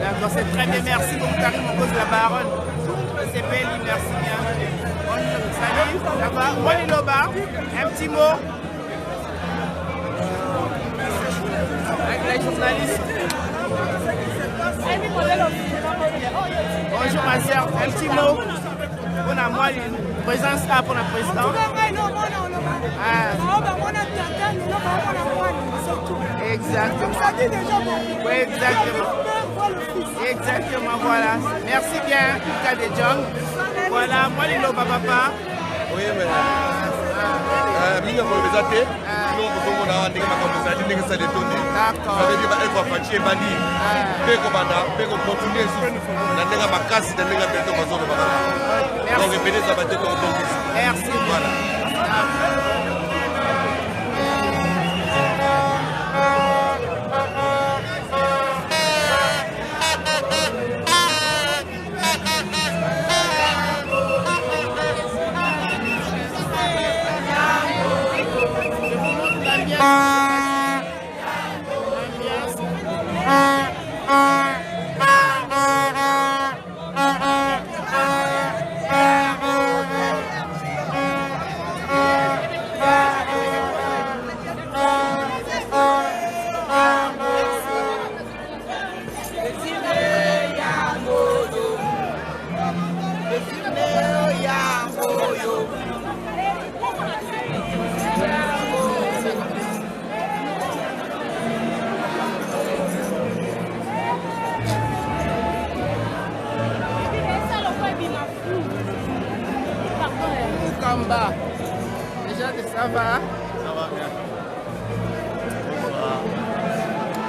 D'accord, c'est très bien, merci beaucoup Karim, on cause la baronne. C'est Belly, merci bien. Salut, ça va? Wally Loba, un petit mot avec les journalistes. Bonjour ma soeur, un petit mot. On a moi une présence là pour la présidente. Exactement. Oui, exactement. Exactement, voilà. Merci bien, Kika de John. Voilà, moi les loba papa. Oui, mais. Minga pour les athées. Nous, on a un nègre comme ça, des nègres ça détonne. D'accord. Ça veut dire que va faire bandi. Pego banda, pego continuer sur. La nègre ma casse, la nègre bête dans zone banda. Donc venez ça va être donc. Merci. Voilà. Bamba. Déjà, ça va? Ça va bien. Bonsoir.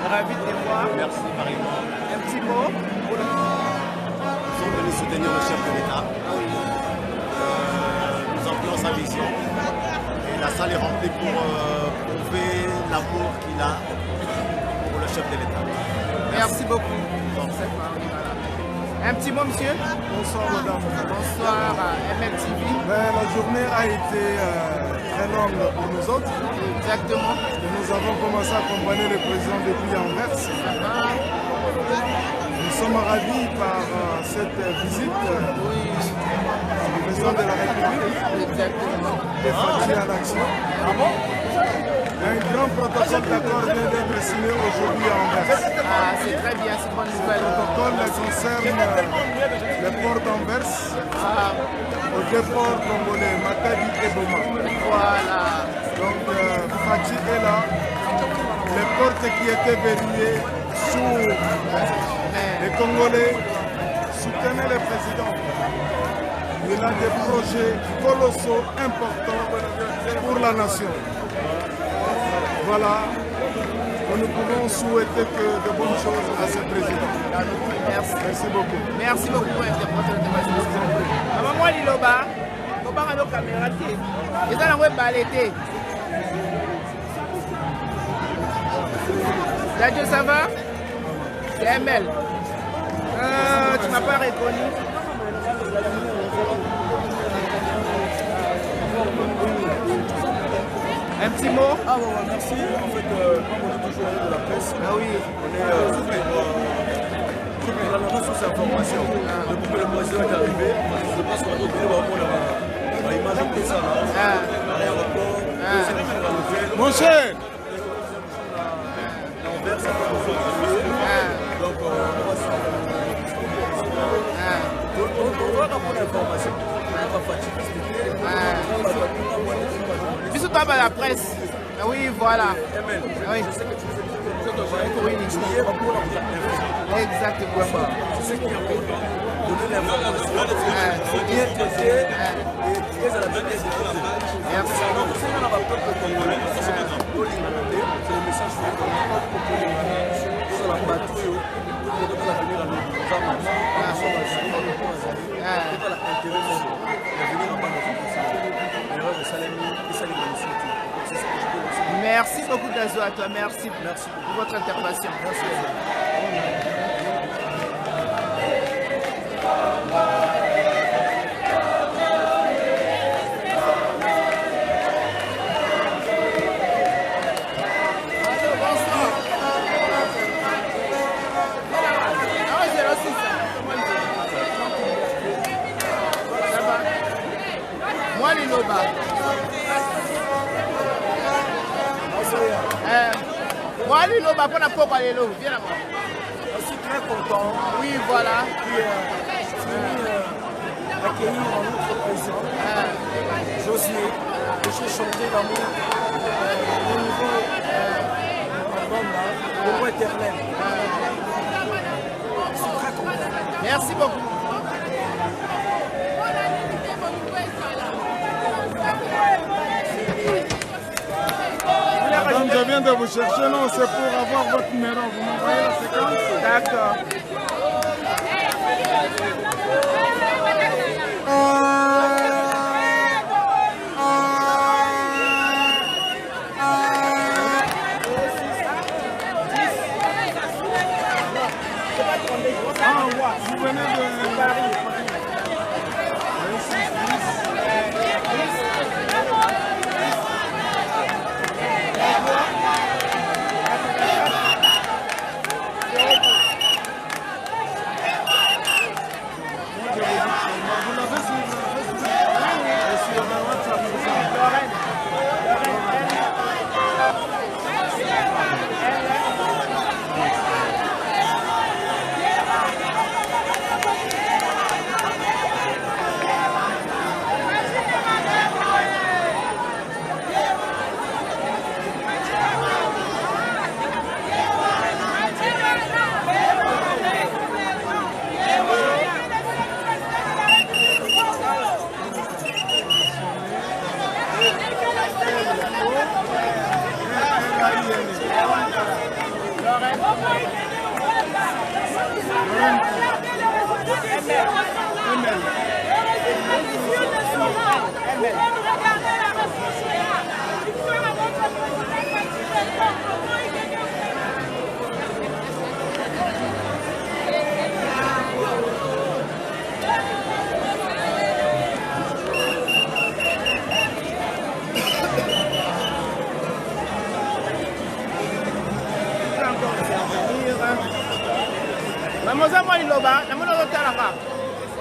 Ravi de te voir. Merci, Marie-Laure. Un petit mot pour le... Nous sommes venus soutenir le chef de l'État. Nous appelons sa vision. Et la salle est remplie pour prouver l'amour qu'il a pour le chef de l'État. Merci beaucoup. Un petit mot, monsieur. Bonsoir madame. Bonsoir à MLTV. La journée a été très longue pour nous autres. Exactement. Et nous avons commencé à accompagner le président depuis Anvers. Nous sommes ravis par cette visite du président de la République. Exactement. De Fatih à l'action. Un grand protocole d'accord vient d'être signé aujourd'hui à Anvers. Ah, c'est très bien, c'est une bonne nouvelle. Le protocole concerne le port d'Anvers aux deux ports congolais, Matadi et Boma. Voilà. Donc Fatih est là. Les portes qui étaient verrouillées sous les Congolais soutenaient le président. Il a des projets colossaux, importants pour la nation. Voilà, nous pouvons souhaiter que de bonnes choses à ce président. Merci. Merci beaucoup. Merci beaucoup pour l'intervention. Maman Liloba, Koba a nos caméras. Ils ont la web balété. Dadjo, ça va? C'est ML. Tu m'as pas reconnu. Un petit mot? Ah bon, merci. En fait, comme on est toujours de la presse, Ah oui. on est la nation sur information. Depuis que le président est arrivé, je pense qu'on a donné vraiment l'image de ça là. À l'aéroport, c'est des choses à l'hôtel. Mon cher, L'Anvers, ça va nous contribuer. Donc, on va se on va avoir l'information. On n'est pas fatigué. Bisous toi à la presse. Ah oui, voilà. ML, Oui. je sais que tu fais Oui. hier encore la information. Exactement. C'est ce qui est important. Donner l'information, bien traiter et très à la bonne des Merci. donc, si on a pas peur de Congolais, c'est le message que on n'a pas peur de Congolais sur la patrouille, pour que l'avenir à nous femmes, nous sommes à Zali, nous sommes à Zali, pour l'intérêt de l'avenir à Banda. L'erreur de Salemi et Salemi de Souti. C'est ce que je peux dire. Merci beaucoup Dazo à toi. Merci pour votre intervention. Merci à vous. Moi, Liloba. Moi, Liloba, pour la peau, Lilo. Viens là-bas. Je suis très content Oui, voilà. d'accueillir notre président, Josier, et j'ai chanté l'amour au niveau au roi éternel. Je suis très content. Merci beaucoup. madame, je viens de vous chercher. Non, c'est pour avoir votre numéro. Vous m'envoyez la séquence. D'accord. Vous venez de Paris. belle. Mamoza mwa liloba, namona ozotalaka.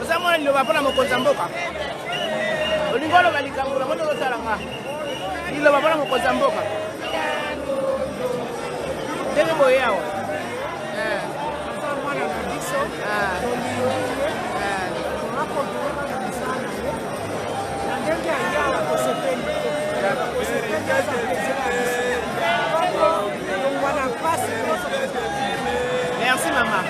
Oza mwa liloba mpona mokonzi ya mboka. Olingi oloba likambo, namona ozotalaka. Liloba mpona mokonzi ya mboka. Ndenge boye awa. Mwana na biso, na ndenge ayawa tosepeli. Tosepeli aza plaisir. Wana pasi. Merci maman.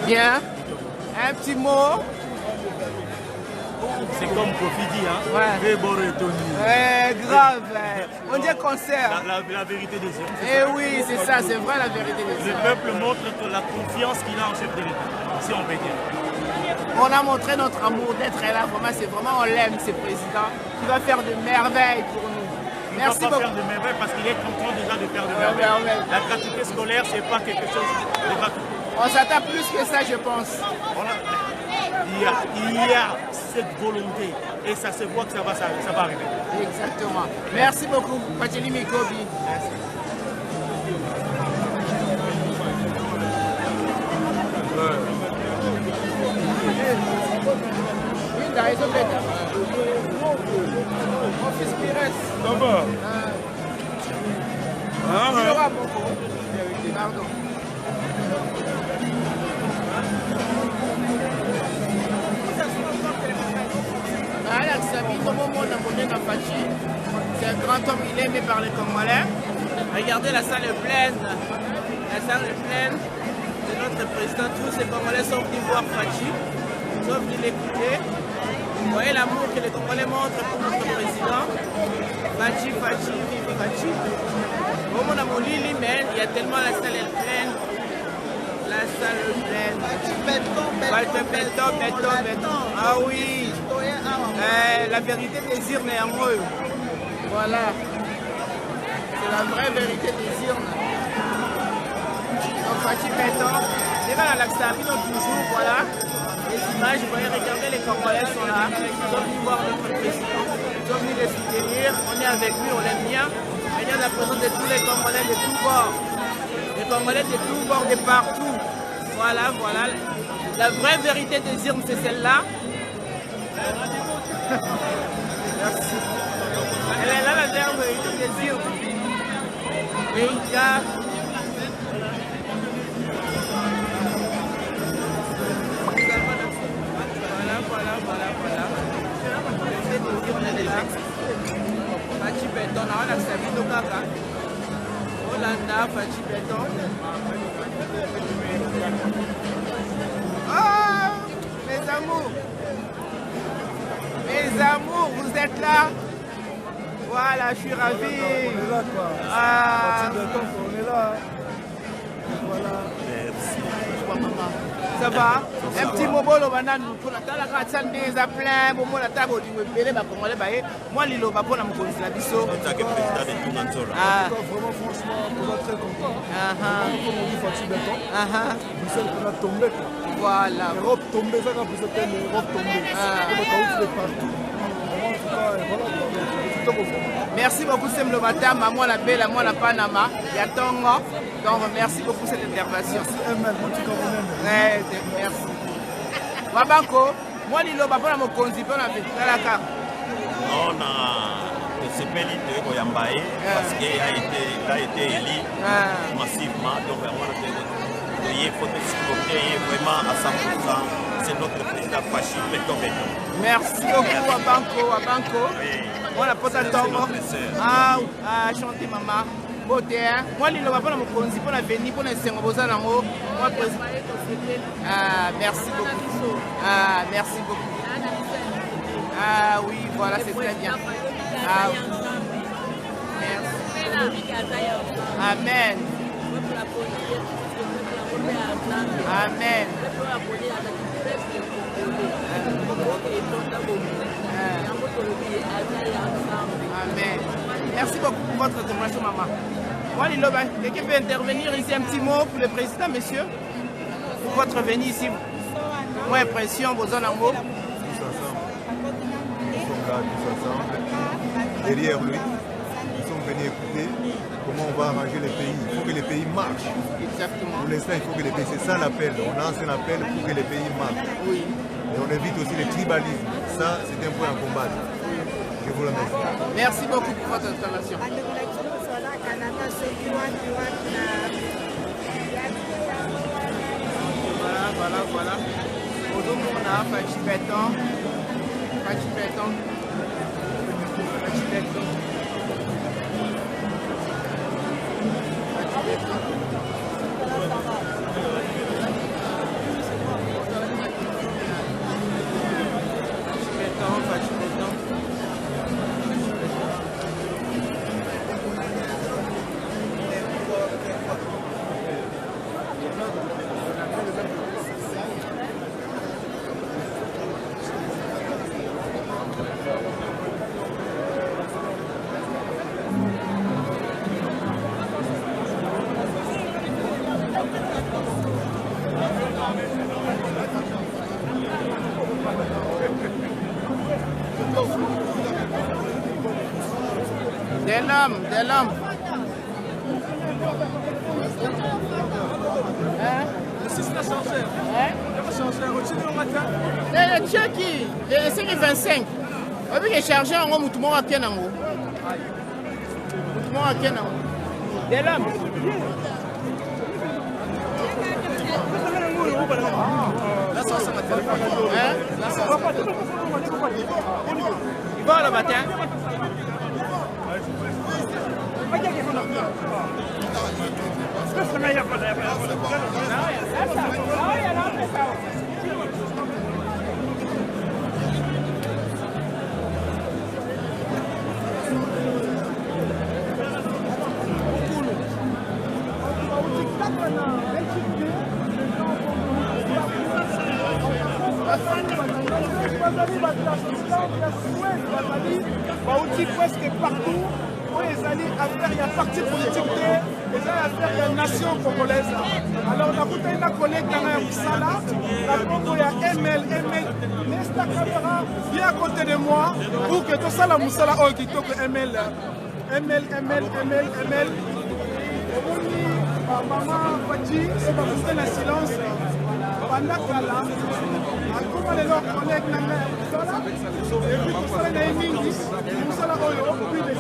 Bien. Un petit mot. C'est comme Kofi dit, hein. Ouais. Ouais, grave. On dit concert. La vérité des hommes. Eh oui, c'est ça, c'est vrai la vérité des Le hommes. peuple montre la confiance qu'il a en chef de l'État, si on peut dire. On a montré notre amour d'être là. Vraiment, c'est vraiment, on l'aime, ce président, qui va faire de merveilles pour nous. Il ne Merci va pas beaucoup. faire de merveilles parce qu'il est en train déjà de faire de merveilles. La gratuité scolaire, c'est pas quelque chose de gratuit. On s'attend plus que ça, je pense. Il y a cette volonté et ça se voit que ça va arriver. Exactement. Merci beaucoup, Pacheli Mikobi. Merci. D'abord. Pardon. C'est un grand homme, il est aimé par les Congolais. Regardez, la salle est pleine. La salle est pleine. C'est notre président. Tous ces Congolais sont venus voir Fachi. Ils sont venus l'écouter. Vous voyez l'amour que les Congolais montrent pour notre président. Fachi, Fachi, vive Fachi. Au mon amour, Lili, mais il y a tellement la salle est pleine. La salle est pleine. Béton. Ah oui. La vérité désire néanmoins. Voilà. C'est la vraie vérité désire. Donc Fachi Béton. Déjà dans l'Axarino toujours, voilà. Les images, vous voyez, regardez, les Congolais sont là. Ils sont venus voir notre président. Ils sont venus les soutenir. On est avec lui, on l'aime bien. Il y a la présence de tous les Congolais de tous bords. Les Congolais de tous bords, de partout. Voilà. La vraie vérité des urnes, c'est celle-là. Merci. Elle est là, la vraie vérité des urnes. Et il y a... Voilà. Fachi Béton, on a servi nos caca. Hollanda, Fachi Béton. Oh, mes amours, vous êtes là. Voilà, je suis ravi. On est là quoi. On est là. Voilà. Merci. Je vois maman. Ça va? Un petit mot pour la canne des plein, pour la table du Bélé, pour les bailler. Moi, l'îlot va pour la mousse, la biseau. Vraiment, franchement, on est très content. Comme on dit, Fatih Béton. Bruxelles, on a tombé. Voilà. L'Europe tombée, ça, quand vous êtes l'Europe tombée. On est partout. Merci beaucoup, Sem Lobata, maman la belle, moi la Panama, Yatongo. Donc, merci beaucoup pour cette intervention. Merci. Wabanko, moi, l'îlot va pour la mokonzi, pour la carte. On a CPLI de Koyambaye parce qu'il a été élu massivement. Donc, il faut supporter vraiment à 100%. C'est notre président Fachi Béton. Merci beaucoup, Wabanko. Moi, la pote à Tongo. Chanter maman. Beauté, hein. Moi, il va pas me conduire pour la venir pour les 5 ans. Merci beaucoup. Merci beaucoup. Oui, voilà, c'est très bien. Merci. Amen. Amen. Amen. Merci beaucoup pour votre témoignage, maman. Moi, quelqu'un peut intervenir ici un petit mot pour le président, monsieur, pour votre venue ici. Moi, impression, vos zones en haut. Nous sommes là, tous ensemble, derrière lui. Nous sommes venus écouter comment on va arranger les pays. Il faut que les pays marchent. Exactement. Pour l'instant, il faut que les pays, c'est ça l'appel. On lance un appel pour que les pays marchent. Oui. Et on évite aussi le tribalisme. Ça, c'est un point à combattre. Je vous remercie. Merci beaucoup pour votre intervention. Voilà. Aujourd'hui, on a Fachi Béton. De l'homme. Le Tchèque, le 5,25. On peut charger en haut, tout le monde a qu'un en haut. De l'homme. La sauce à ma téléphone. La sauce. Il va le matin. Presque partout où ils allaient faire, il y a parti politique, ils allaient faire, il y a nation congolaise. Alors, on a une collègue dans la Moussala, la Congo, il y a ML, Nesta Caméra, viens à côté de moi, pour que tout ça, la Moussala, oh, qui toque ML. Maman Fati, c'est pas pour le silence. Pendant que là, comment les gens collègues dans la Moussala, et puis tout ça, il y a une mingi, Moussala, oh, puis les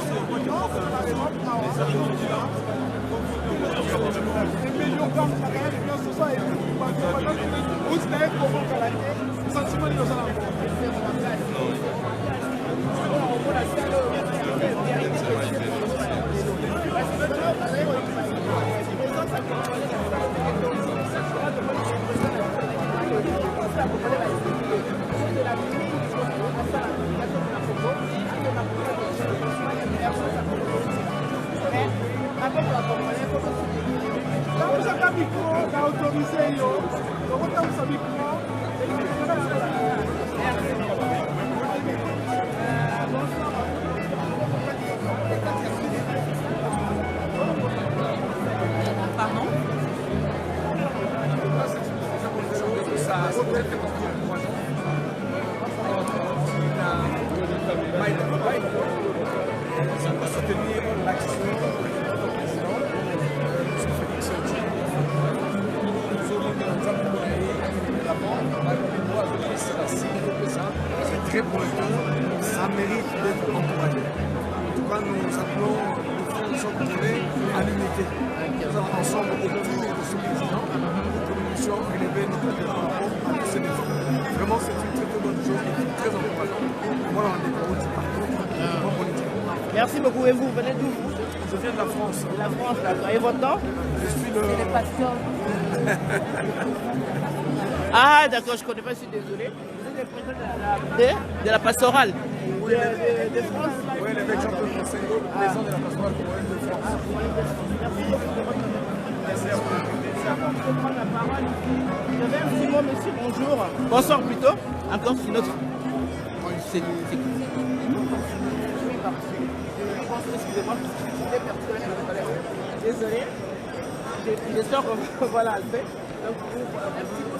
Pardon? Pour soutenir l'action de notre président, M. Félix Tshisekedi. C'est très prometteur, ça mérite d'être encouragé. En tout cas, nous appelons nos frères et sœurs congolais à l'unité. Nous allons ensemble autour de ce président pour que nous puissions élever notre drapeau à tous ces défis. Vraiment, c'est une très bonne chose et très encourageante. Voilà, on est partout, pas politique. Merci beaucoup. Et vous, venez d'où? Je viens de la France. De la France, d'accord. Et votre nom? Je suis le... Ah, d'accord, je ne connais pas, je suis désolé. Vous êtes le président de la pastorale de France? Oui, l'évêque Jean-Claude Conseil, président de la pastorale congolaise de France. Merci à vous. Je prendre la parole ici. Je vais un petit mot, monsieur, bonjour. Bonsoir plutôt. Encore une autre. Excusez-moi, désolé. J'espère que voilà, elle fait. Donc, un petit mot.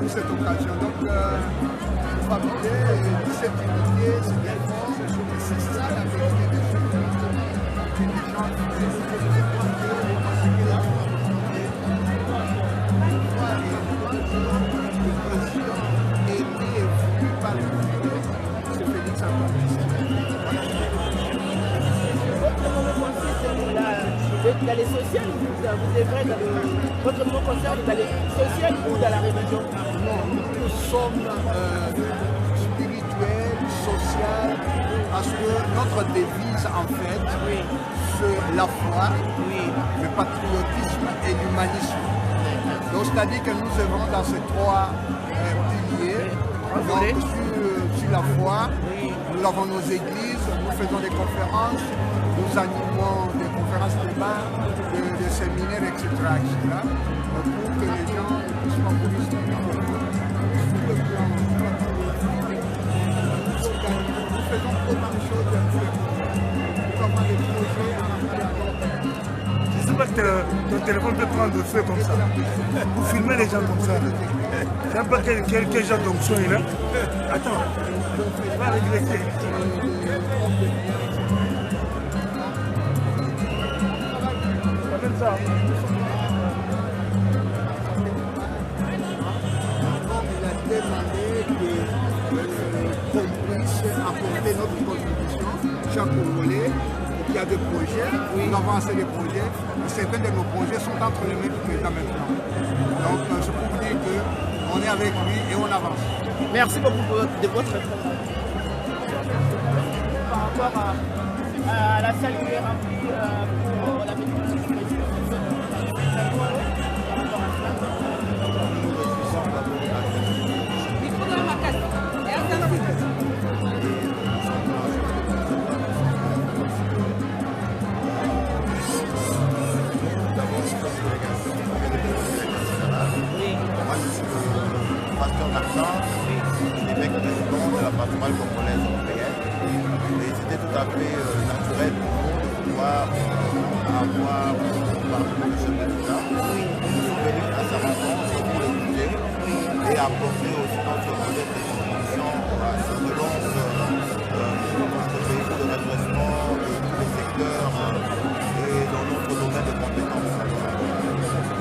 Cette occasion. Donc, famille, cette unité, c'est bien fort, c'est ça la vérité des choses. Les gens qui dans les sociales, vous êtes dans votre mot concerne dans les sociales ou dans la religion? Non, nous sommes spirituels, sociaux, parce que notre devise en fait, c'est la foi, le patriotisme et l'humanisme. Donc c'est-à-dire que nous œuvrons dans ces trois piliers. Donc sur la foi, nous avons nos églises, nous faisons des conférences, nous animons des conférences débats, des séminaires, etc., pour que les gens puissent favoriser sur le plan. Nous faisons autant de choses pour avoir des projets en Je sais pas que ton téléphone peut prendre le feu comme ça. Vous filmez les gens comme ça. C'est un peu quel genre d'onction il a. Attends, va regretter. Ça. Il a demandé qu'on puisse apporter notre contribution, chaque Congolais qui a des projets, nous avons assez de projets, certains de nos projets sont entre les mains du président maintenant. Donc c'est pour vous dire qu'on est avec lui et on avance. Merci beaucoup de votre réponse. Par rapport à la salle qui est remplie pour la méthode du président. Pasteur Narcin, l'évêque président de la pastorale congolaise européenne. Et c'était tout à fait naturel pour nous de pouvoir avoir parmi le chef de l'État. Nous sommes venus à sa rencontre pour l'écouter et apporté aussi notre modèle de contribution à ce que l'on pour notre pays de redressement de tous les secteurs et dans notre domaine de compétences.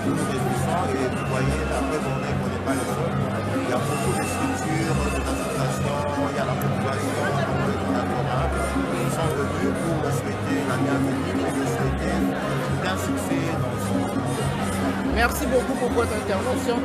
Nous nous réjouissons et vous voyez, après on n'est pas le seul. Il y a beaucoup de structures, d'associations, il y a la population, les diasporas qui sont venus pour souhaiter la bienvenue et de souhaiter un succès dans son. Merci beaucoup pour votre intervention.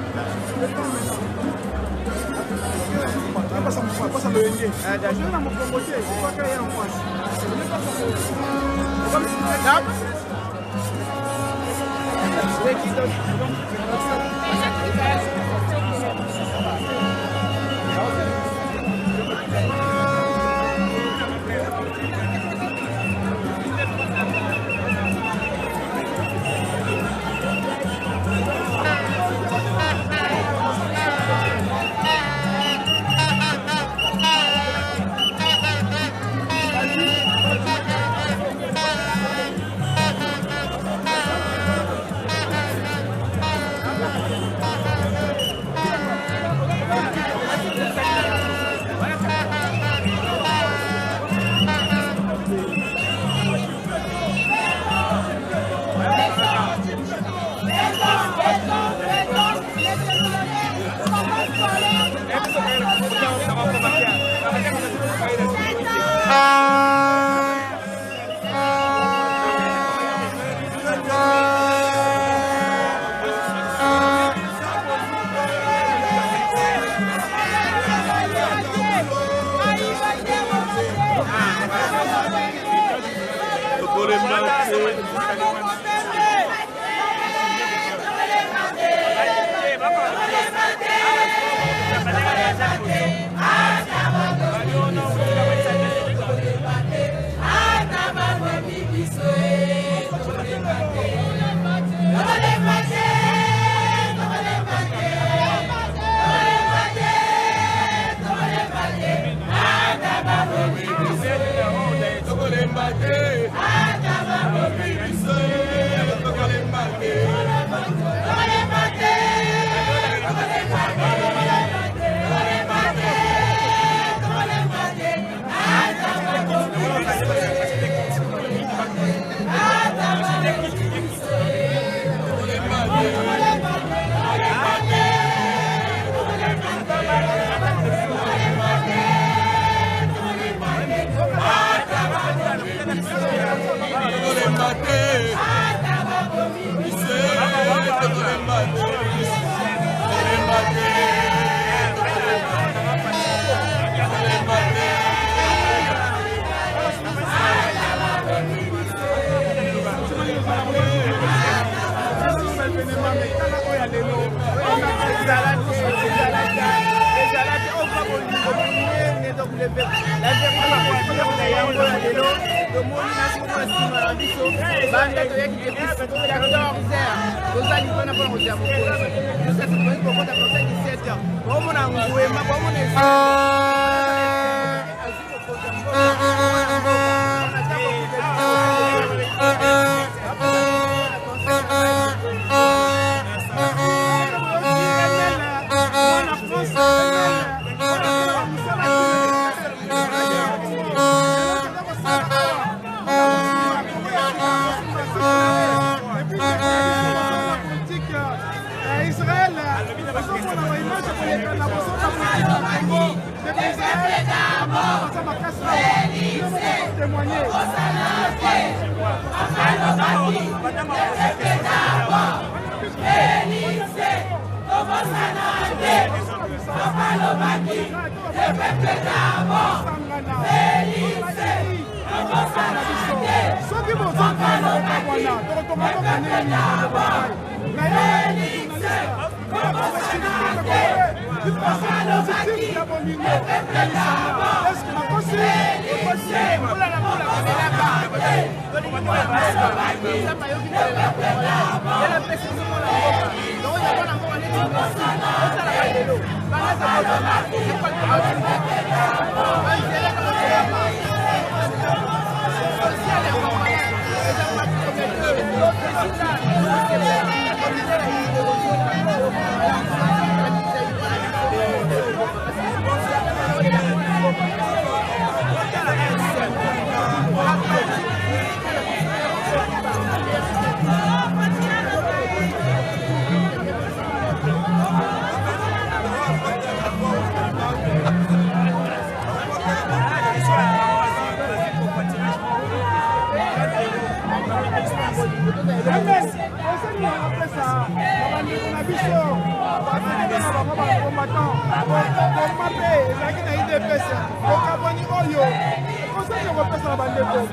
bandeko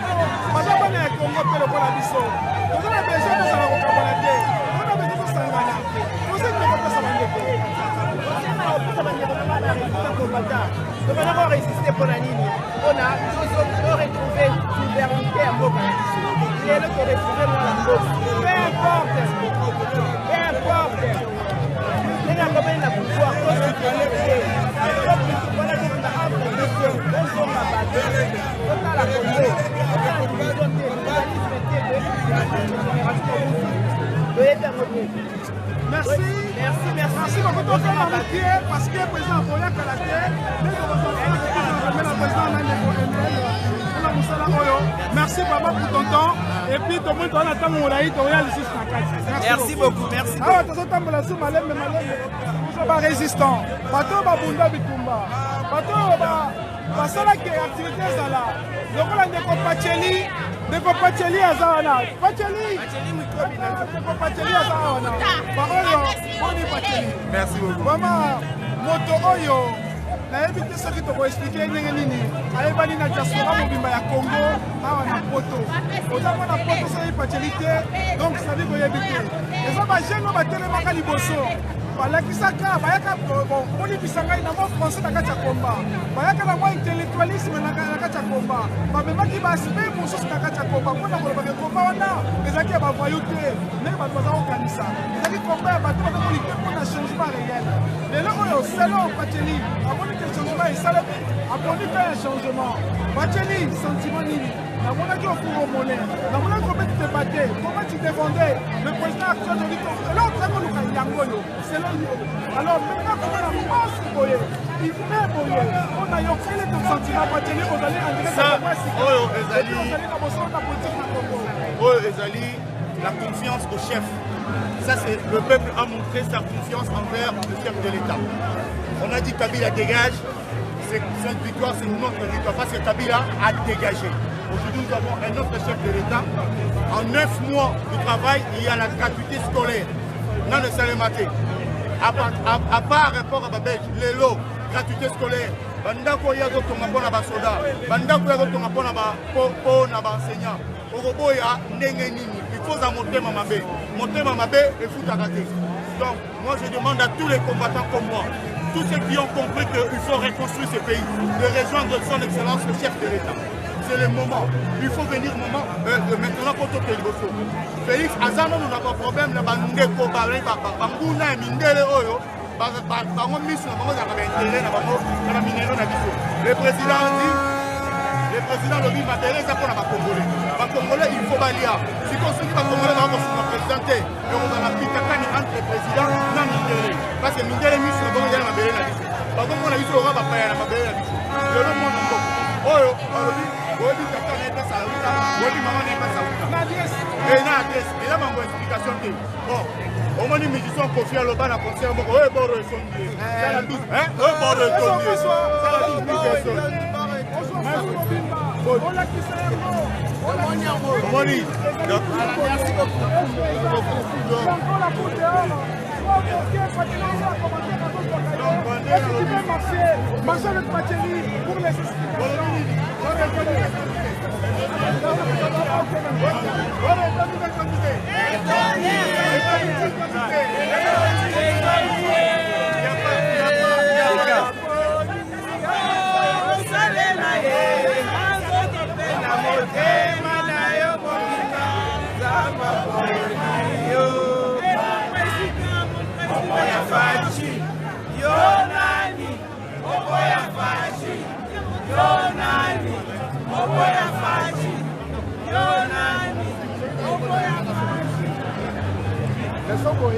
baza bana ya Congo mpe lokola biso toza na besoin tozala kokabwana te toza na besoin tosangana toza kopesa bandeko Nous avons résisté pour la ligne. On a retrouvé souveraineté à Moka. Il est là pour retrouver moi la Moka. Peu importe. Il y a combien de pouvoir. Merci. Merci beaucoup de parce que le président Boya Kalaté, merci papa pour ton temps et puis tout le monde attend mon laïc. Merci beaucoup, merci. Ah, tu as entendu la soupe, malem, nous sommes résistants. Bateau Babunda Bitumba. Bateau Basala qui est activité là. Donc on a des compacheli. De Pacheli Azana. Pacheli Azana. Merci beaucoup. Maman, moto oyo. Na évité ce qui te expliquer nini. Ayebani na diaspora mobimba ya Congo, awa na poto. Ozama na poto ça Pacheli te. Donc ça dit que éviter. Et ça va jeune ba telemaka liboso. Balakisaka bayaka bon poli bisangai na mo français na kati ya komba bayaka na mo intellectualisme na kati ya komba bamemaki baspect mosusu na kati ya komba mpona koloba ke komba wana ezalaki ya bavoyu te ndenge bato baza kokanisa ezalaki komba ya bato bazamoni te mpona changement réel lelo oyo selon Pacheli amoni ke changement esalemi aponi mpe ya changement Pacheli sentiment nini namonaki okuromone namonaki kobe tu debate comment tu défendais le président actuel de l'État alors tozakoluka yango oyo alors maintenant comment la masse boye il fait boye on a yokeli ton sentiment Pacheli ozali en direct oyo ezali na bosolo na politique na Congo oyo ezali la confiance au chef. Ça c'est le peuple a montré sa confiance envers le chef de l'État. On a dit Kabila dégage, cette victoire c'est notre victoire parce que Kabila a dégagé. Aujourd'hui nous avons un autre chef de l'État. En 9 mois de travail, il y a la gratuité scolaire. Non le Salemate. À part rapport à Babel, les lots, gratuité scolaire. Bandako ya go tonga pona ba soda. Bandako ya go tonga pona ba enseignant. Oroboya ndenge nini. Il faut à motema mabe. Motema mabe et fout à rater. Donc moi je demande à tous les combattants comme moi, tous ceux qui ont compris qu'il faut reconstruire ce pays, de rejoindre son excellence le chef de l'État. C'est le moment. Il faut venir maintenant pour tout le monde. Félix Azano nous n'avons pas de problème. Nous avons des problèmes. Le président Lobi Matéré, c'est pour les Congolais. Les Congolais, il faut balayer. Si on se dit que les Congolais vont se représenter, et on va la petite campagne entre les présidents, non Mindélé. Parce que Mindélé, nous sommes dans la Mabélé. Par contre, on a vu le roi Bapaya, la Mabélé. Le monde est bon. Oh, Obi Kaka n'est pas ça. Obi Maman n'est pas ça. Et na adresse. Et là, ma explication. Bon. Au moins, les musiciens confiés à l'Oban à concert. Oh, bon, ils sont liés. C'est la 12. Hein? Oh, bon, ils sont liés. C'est la 12 personnes. Merci Let's go.